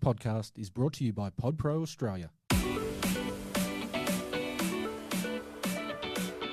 podcast is brought to you by PodPro Australia.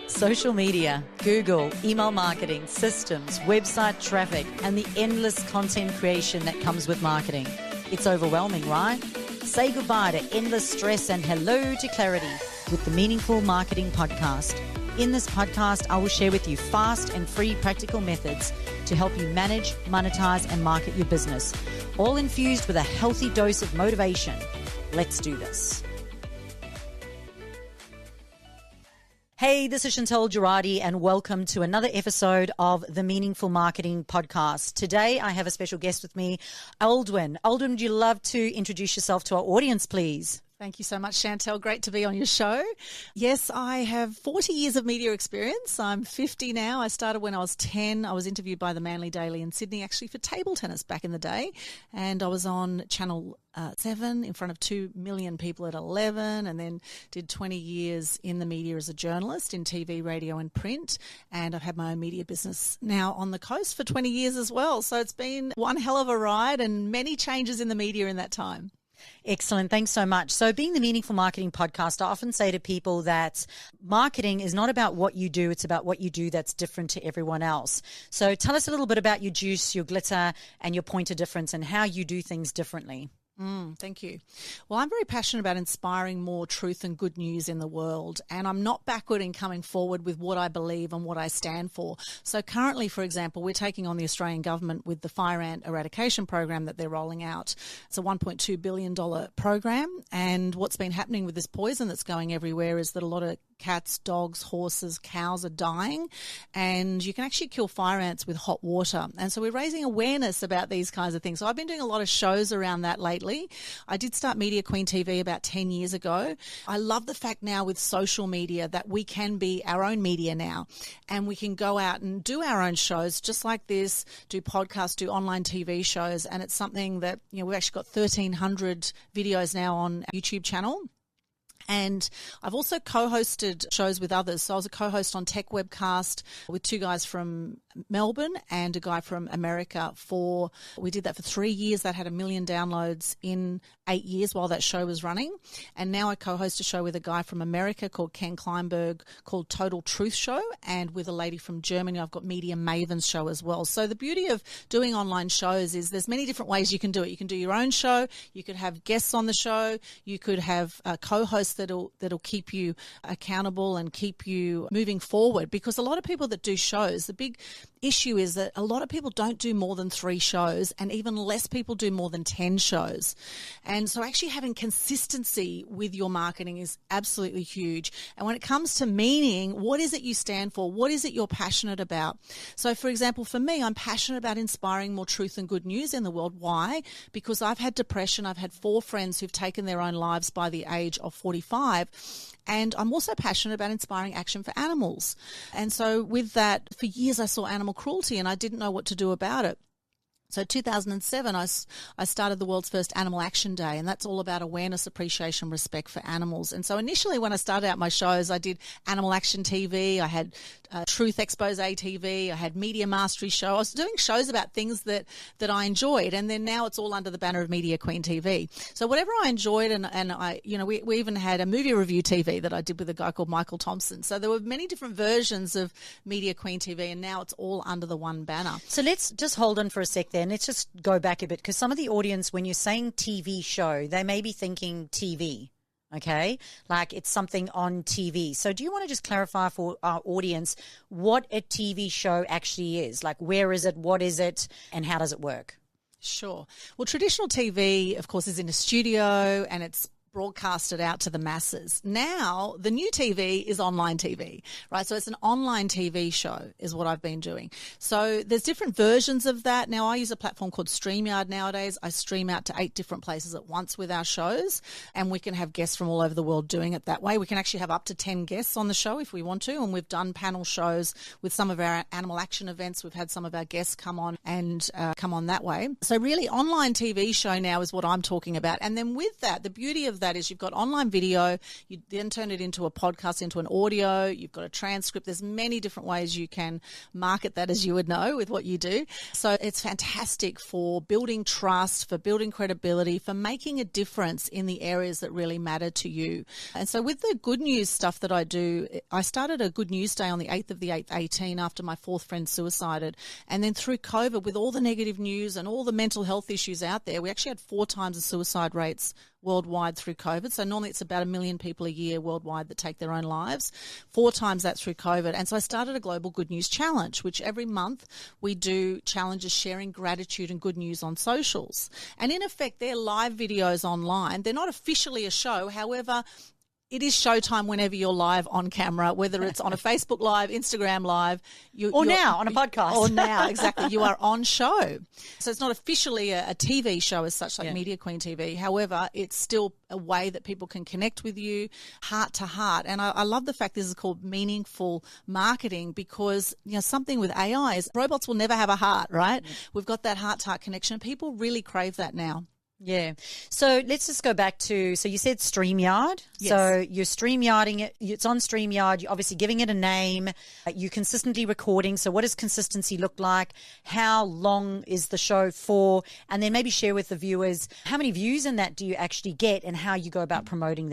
Social media, Google, email marketing, systems, website traffic, and the endless content creation that comes with marketing. It's overwhelming, right? Say goodbye to endless stress and hello to clarity with the Meaningful Marketing Podcast. In this podcast, I will share with you fast and free practical methods to help you manage, monetize, and market your business, all infused with a healthy dose of motivation. Let's do this. Hey, this is Chantal Gerardy, and welcome to another episode of the Meaningful Marketing Podcast. Today, I have a special guest with me, Aldwyn. Aldwyn, would you love to introduce yourself to our audience, please? Thank you so much, Chantal. Great to be on your show. Yes, I have 40 years of media experience. I'm 50 now. I started when I was 10. I was interviewed by the Manly Daily in Sydney, actually, for table tennis back in the day. And I was on Channel 7 in front of 2 million people at 11, and then did 20 years in the media as a journalist in TV, radio and print. And I've had my own media business now on the coast for 20 years as well. So it's been one hell of a ride and many changes in the media in that time. Excellent. Thanks so much. So being the Meaningful Marketing Podcast, I often say to people that marketing is not about what you do. It's about what you do that's different to everyone else. So tell us a little bit about your juice, your glitter, and your point of difference and how you do things differently. Thank you. Well, I'm very passionate about inspiring more truth and good news in the world, and I'm not backward in coming forward with what I believe and what I stand for. So currently, for example, we're taking on the Australian government with the fire ant eradication program that they're rolling out. It's a $1.2 billion program, and what's been happening with this poison that's going everywhere is that a lot of cats, dogs, horses, cows are dying, and you can actually kill fire ants with hot water. And so we're raising awareness about these kinds of things. So I've been doing a lot of shows around that lately. I did start Media Queen TV about 10 years ago. I love the fact now with social media that we can be our own media now, and we can go out and do our own shows just like this, do podcasts, do online TV shows. And it's something that, you know, we've actually got 1,300 videos now on our YouTube channel. And I've also co-hosted shows with others. So I was a co-host on Tech Webcast with two guys from Melbourne and a guy from America we did that for 3 years. That had 1 million downloads in 8 years while that show was running. And now I co-host a show with a guy from America called Ken Kleinberg called Total Truth Show. And with a lady from Germany, I've got Media Mavens Show as well. So the beauty of doing online shows is there's many different ways you can do it. You can do your own show. You could have guests on the show. You could have co-hosts that'll keep you accountable and keep you moving forward, because a lot of people that do shows, the big issue is that a lot of people don't do more than 3 shows, and even less people do more than 10 shows. And so actually having consistency with your marketing is absolutely huge. And when it comes to meaning, what is it you stand for? What is it you're passionate about? So for example, for me, I'm passionate about inspiring more truth and good news in the world. Why? Because I've had depression. I've had 4 friends who've taken their own lives by the age of 45. And I'm also passionate about inspiring action for animals. And so with that, for years I saw animal cruelty and I didn't know what to do about it. So 2007, I started the world's first Animal Action Day, and that's all about awareness, appreciation, respect for animals. And so initially when I started out my shows, I did Animal Action TV, I had Truth Expose TV, I had Media Mastery Show. I was doing shows about things that I enjoyed, and then now it's all under the banner of Media Queen TV. So whatever I enjoyed, and I, you know, we even had a movie review TV that I did with a guy called Michael Thompson. So there were many different versions of Media Queen TV, and now it's all under the one banner. So let's just hold on for a sec there. And let's just go back a bit, because some of the audience, when you're saying TV show, they may be thinking TV, okay? Like it's something on TV. So do you want to just clarify for our audience what a TV show actually is? Like where is it, what is it, and how does it work? Sure. Well, traditional TV, of course, is in a studio and it's broadcasted out to the masses. Now, the new TV is online TV, right? So it's an online TV show is what I've been doing. So there's different versions of that. Now, I use a platform called StreamYard nowadays. I stream out to 8 different places at once with our shows, and we can have guests from all over the world doing it that way. We can actually have up to 10 guests on the show if we want to, and we've done panel shows with some of our animal action events. We've had some of our guests come on and come on that way. So really, online TV show now is what I'm talking about. And then with that, the beauty of of that is you've got online video, you then turn it into a podcast, into an audio, you've got a transcript. There's many different ways you can market that, as you would know, with what you do. So it's fantastic for building trust, for building credibility, for making a difference in the areas that really matter to you. And so with the good news stuff that I do, I started a Good News Day on the 8th of the 8th, 18, after my fourth friend suicided. And then through COVID, with all the negative news and all the mental health issues out there, we actually had 4 times the suicide rates worldwide through COVID. So normally it's about 1 million people a year worldwide that take their own lives, 4 times that through COVID. And so I started a global good news challenge, which every month we do challenges sharing gratitude and good news on socials. And in effect, they're live videos online. They're not officially a show. However, it is showtime whenever you're live on camera, whether it's on a Facebook Live, Instagram Live. Or now on a podcast. Or now, exactly. You are on show. So it's not officially a TV show as such, like Media Queen TV. However, it's still a way that people can connect with you heart to heart. And I love the fact this is called meaningful marketing because, something with AI is robots will never have a heart, right? We've got that heart-to-heart connection. People really crave that now. Yeah. So let's just go back to, so you said StreamYard. Yes. So you're StreamYarding it. It's on StreamYard. You're obviously giving it a name. You're consistently recording. So what does consistency look like? How long is the show for? And then maybe share with the viewers, how many views in that do you actually get and how you go about promoting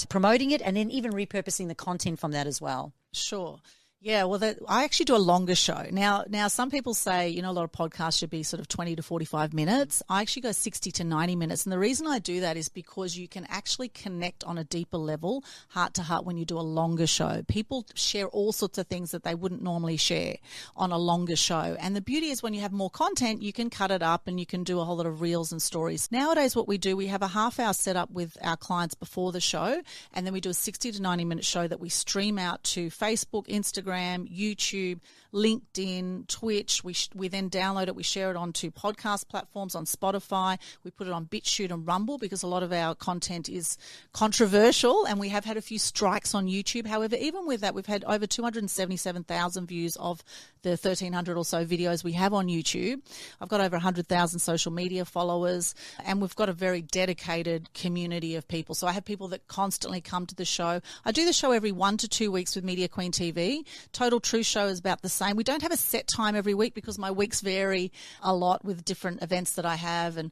promoting it and then even repurposing the content from that as well. Sure. Yeah, well, I actually do a longer show. Now, some people say, a lot of podcasts should be sort of 20 to 45 minutes. I actually go 60 to 90 minutes. And the reason I do that is because you can actually connect on a deeper level, heart to heart, when you do a longer show. People share all sorts of things that they wouldn't normally share on a longer show. And the beauty is when you have more content, you can cut it up and you can do a whole lot of reels and stories. Nowadays, what we do, we have a half-hour set up with our clients before the show, and then we do a 60 to 90-minute show that we stream out to Facebook, Instagram, YouTube, LinkedIn, Twitch. We then download it. We share it onto podcast platforms on Spotify. We put it on BitChute and Rumble because a lot of our content is controversial and we have had a few strikes on YouTube. However, even with that, we've had over 277,000 views of the 1,300 or so videos we have on YouTube. I've got over 100,000 social media followers and we've got a very dedicated community of people. So I have people that constantly come to the show. I do the show every 1 to 2 weeks with Media Queen TV. Total Truth Show is about the same. We don't have a set time every week because my weeks vary a lot with different events that I have. And,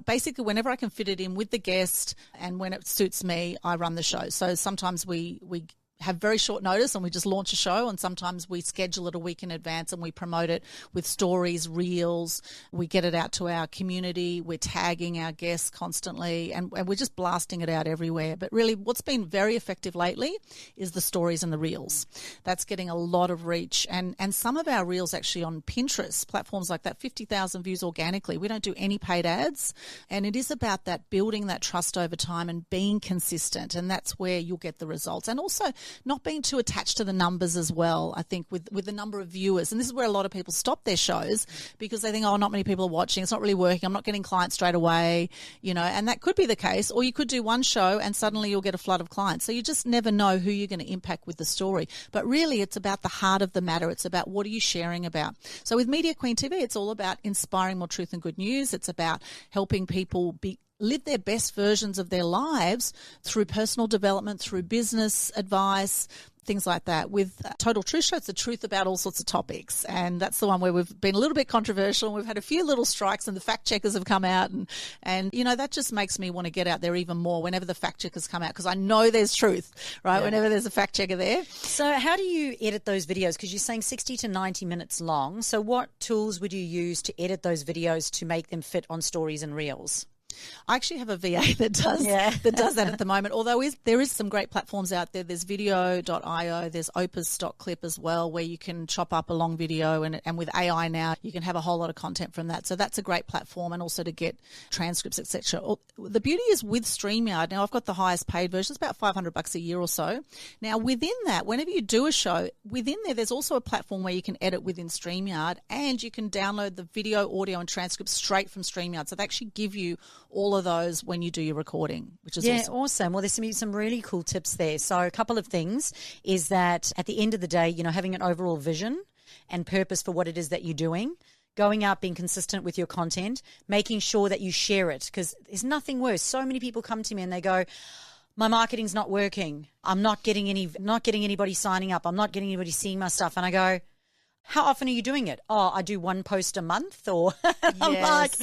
basically whenever I can fit it in with the guest and when it suits me, I run the show. So sometimes we have very short notice and we just launch a show, and sometimes we schedule it a week in advance and we promote it with stories, reels. We get it out to our community. We're tagging our guests constantly and we're just blasting it out everywhere. But really what's been very effective lately is the stories and the reels. That's getting a lot of reach, and some of our reels actually on Pinterest, platforms like that, 50,000 views organically. We don't do any paid ads, and it is about that building that trust over time and being consistent, and that's where you'll get the results. And also not being too attached to the numbers as well, I think, with the number of viewers. And this is where a lot of people stop their shows because they think, not many people are watching. It's not really working. I'm not getting clients straight away, and that could be the case. Or you could do one show and suddenly you'll get a flood of clients. So you just never know who you're going to impact with the story. But really, it's about the heart of the matter. It's about what are you sharing about. So with Media Queen TV, it's all about inspiring more truth and good news. It's about helping people live their best versions of their lives through personal development, through business advice, things like that. With Total Truth Show, it's the truth about all sorts of topics. And that's the one where we've been a little bit controversial. We've had a few little strikes and the fact checkers have come out. And that just makes me want to get out there even more whenever the fact checkers come out because I know there's truth, right? Yeah. Whenever there's a fact checker there. So how do you edit those videos? Because you're saying 60 to 90 minutes long. So what tools would you use to edit those videos to make them fit on stories and reels? I actually have a VA that does that at the moment, although there is some great platforms out there. There's video.io, there's Opus.clip as well, where you can chop up a long video, and with AI now, you can have a whole lot of content from that. So that's a great platform, and also to get transcripts, etc. The beauty is with StreamYard, now I've got the highest paid version, it's about $500 a year or so. Now within that, whenever you do a show, within there's also a platform where you can edit within StreamYard, and you can download the video, audio, and transcripts straight from StreamYard. So they actually give you all of those when you do your recording, which is awesome. Well, there's some really cool tips there. So a couple of things is that at the end of the day, having an overall vision and purpose for what it is that you're doing going out, being consistent with your content, making sure that you share it, because there's nothing worse. So many people come to me and they go, my marketing's not working. I'm not getting anybody signing up. I'm not getting anybody seeing my stuff. And I go, how often are you doing it? Oh, I do one post a month. Or I'm like,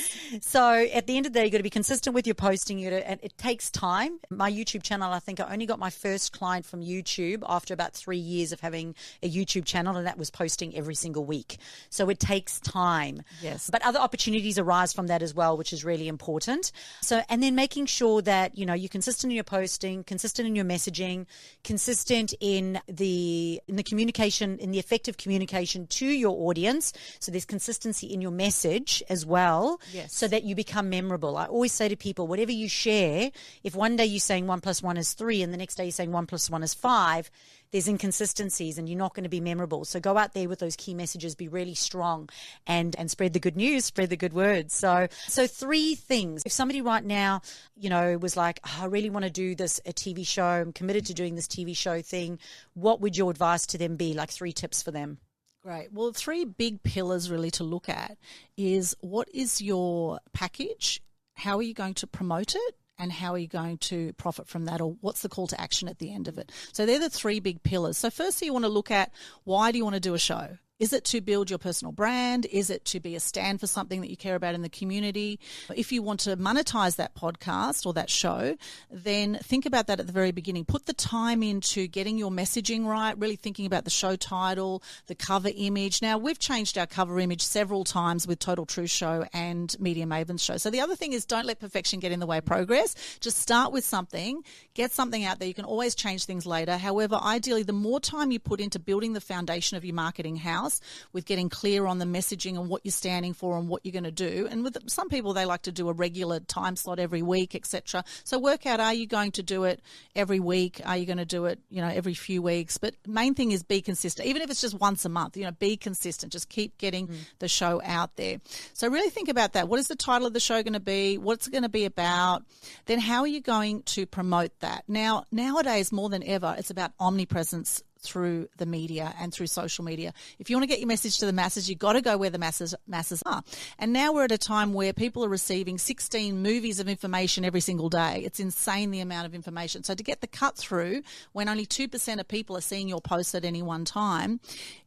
so at the end of the day, you got to be consistent with your posting. And it takes time. My YouTube channel, I think I only got my first client from YouTube after about 3 years of having a YouTube channel, and that was posting every single week. So it takes time. Yes. But other opportunities arise from that as well, which is really important. So, and then making sure that, you're consistent in your posting, consistent in your messaging, consistent in the communication, in the effective communication to your audience. So there's consistency in your message as well, so that you become memorable. I always say to people, whatever you share, if one day you're saying 1 + 1 is 3 and the next day you're saying 1 + 1 is 5, there's inconsistencies and you're not going to be memorable. So go out there with those key messages, be really strong, and spread the good news, spread the good words. So 3 things. If somebody right now, was like, I really want to do this, a TV show, I'm committed to doing this TV show thing, what would your advice to them be? Like 3 tips for them. Great. Well, 3 big pillars really to look at is, what is your package? How are you going to promote it? And how are you going to profit from that? Or what's the call to action at the end of it? So they're the 3 big pillars. So firstly, you want to look at, why do you want to do a show? Is it to build your personal brand? Is it to be a stand for something that you care about in the community? If you want to monetize that podcast or that show, then think about that at the very beginning. Put the time into getting your messaging right, really thinking about the show title, the cover image. Now, we've changed our cover image several times with Total Truth Show and Media Mavens Show. So the other thing is, don't let perfection get in the way of progress. Just start with something, get something out there. You can always change things later. However, ideally, the more time you put into building the foundation of your marketing house, with getting clear on the messaging and what you're standing for and what you're going to do. And with some people, they like to do a regular time slot every week, etc. So work out, are you going to do it every week? Are you going to do it, every few weeks? But main thing is be consistent. Even if it's just once a month, be consistent. Just keep getting the show out there. So really think about that. What is the title of the show going to be? What's it going to be about? Then how are you going to promote that? Now, nowadays, more than ever, it's about omnipresence through the media and through social media. If you want to get your message to the masses, you've got to go where the masses are. And now we're at a time where people are receiving 16 movies of information every single day. It's insane, the amount of information. So to get the cut through when only 2% of people are seeing your posts at any one time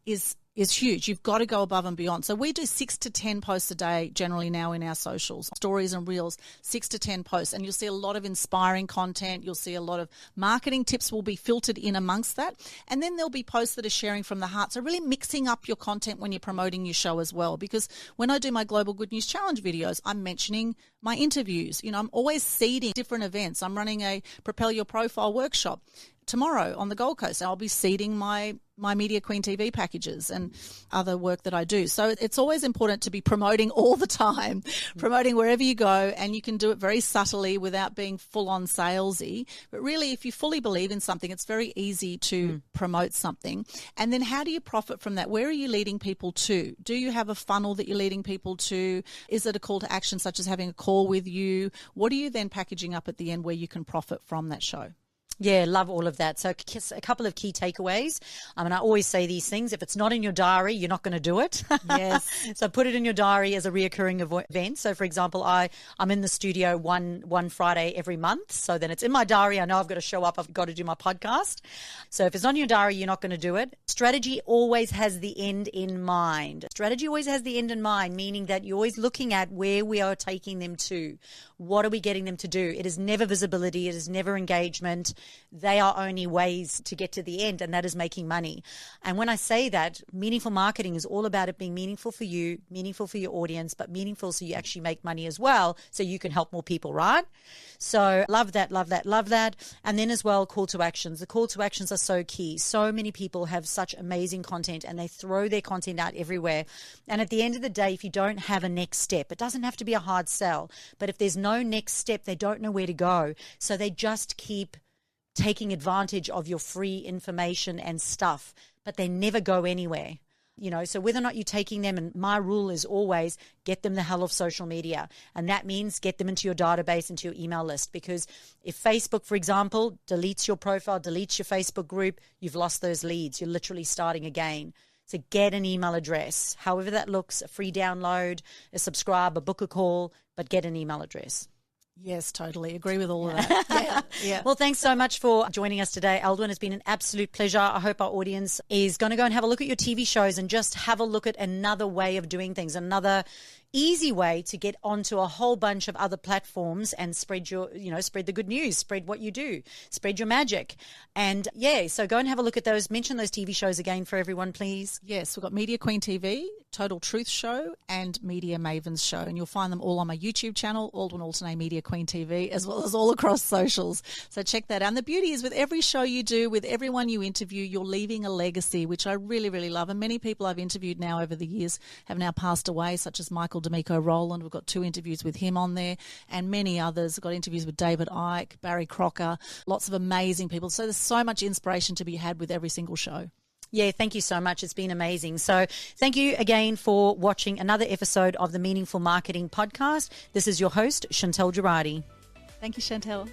is huge. You've got to go above and beyond. So we do 6 to 10 posts a day generally now in our socials, stories and reels, 6 to 10 posts. And you'll see a lot of inspiring content. You'll see a lot of marketing tips will be filtered in amongst that. And then there'll be posts that are sharing from the heart. So really mixing up your content when you're promoting your show as well. Because when I do my Global Good News Challenge videos, I'm mentioning my interviews. I'm always seeding different events. I'm running a Propel Your Profile workshop tomorrow on the Gold Coast. I'll be seeding my Media Queen TV packages and other work that I do. So it's always important to be promoting all the time, promoting wherever you go, and you can do it very subtly without being full-on salesy. But really, if you fully believe in something, it's very easy to promote something. And then how do you profit from that? Where are you leading people to? Do you have a funnel that you're leading people to? Is it a call to action such as having a call with you? What are you then packaging up at the end where you can profit from that show? Yeah, love all of that. So a couple of key takeaways. I always say these things. If it's not in your diary, you're not going to do it. Yes. So put it in your diary as a reoccurring event. So, for example, I'm in the studio one Friday every month. So then it's in my diary. I know I've got to show up. I've got to do my podcast. So if it's not in your diary, you're not going to do it. Strategy always has the end in mind. Strategy always has the end in mind, meaning that you're always looking at where we are taking them to. What are we getting them to do? It is never visibility. It is never engagement. They are only ways to get to the end, and that is making money. And when I say that, meaningful marketing is all about it being meaningful for you, meaningful for your audience, but meaningful so you actually make money as well, so you can help more people, right? So love that, love that, love that. And then as well, call to actions. The call to actions are so key. So many people have such amazing content and they throw their content out everywhere. And at the end of the day, if you don't have a next step, it doesn't have to be a hard sell, but if there's no next step, they don't know where to go. So they just keep taking advantage of your free information and stuff, but they never go anywhere. So whether or not you're taking them, and my rule is always get them the hell off social media. And that means get them into your database, into your email list. Because if Facebook, for example, deletes your profile, deletes your Facebook group, you've lost those leads. You're literally starting again. to get an email address, however that looks, a free download, a subscribe, a book a call, but get an email address. Yes, totally. Agree with all of that. Yeah. Well, thanks so much for joining us today, Aldwyn. It's been an absolute pleasure. I hope our audience is going to go and have a look at your TV shows and just have a look at another way of doing things, another easy way to get onto a whole bunch of other platforms and spread spread the good news, spread what you do, spread your magic. And so go and have a look at those. Mention those TV shows again for everyone, please. Yes, we've got Media Queen TV, Total Truth Show, and Media Mavens Show. And you'll find them all on my YouTube channel, Aldwyn Altuney Media Queen TV, as well as all across socials. So check that out. And the beauty is with every show you do, with everyone you interview, you're leaving a legacy, which I really, really love. And many people I've interviewed now over the years have now passed away, such as Michael D'Amico Rowland. We've got 2 interviews with him on there, and many others. We've got interviews with David Icke, Barry Crocker, lots of amazing people. So there's so much inspiration to be had with every single show. Yeah, thank you so much. It's been amazing. So thank you again for watching another episode of the Meaningful Marketing Podcast. This is your host, Chantal Gerardy. Thank you, Chantal.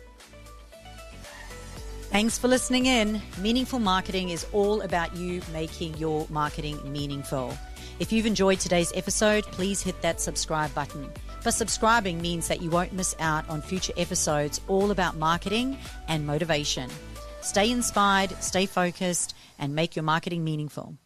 Thanks for listening in. Meaningful marketing is all about you making your marketing meaningful. If you've enjoyed today's episode, please hit that subscribe button. But subscribing means that you won't miss out on future episodes all about marketing and motivation. Stay inspired, stay focused, and make your marketing meaningful.